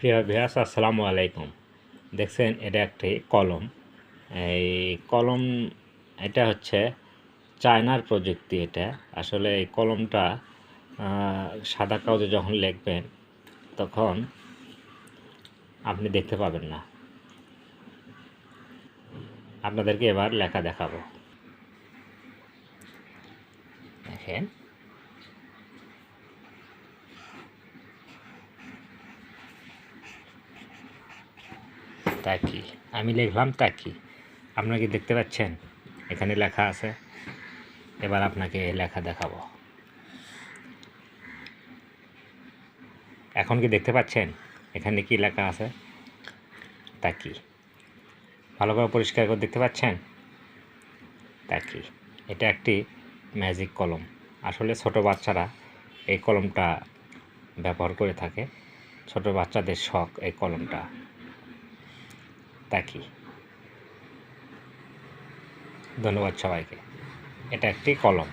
প্রিয় ভিউয়ার্স, আসসালামু আলাইকুম। দেখছেন এটা একটি কলম। এই কলম এটা হচ্ছে চায়নার প্রযুক্তি। এটা আসলে এই কলমটা সাদা কাগজে যখন লিখবেন তখন আপনি দেখতে পাবেন না। আপনাদেরকে এবার লেখা দেখাবো। দেখেন, তাকি আমি লিখলাম তাকি। আপনারা কি দেখতে পাচ্ছেন? এখানে লেখা আছে। এবার আপনাকে লেখা দেখাবো। এখন কি দেখতে পাচ্ছেন এখানে কি লেখা আছে? তাকি ভালোভাবে পরিষ্কার করে দেখতে পাচ্ছেন? তাকি এটা একটি ম্যাজিক কলম। আসলে ছোট বাচ্চারা এই কলমটা ব্যবহার করে থাকে। ছোট বাচ্চাদের শখ এই কলমটা। তাকি ধন্যবাদ সবাইকে। এটা একটি কলম।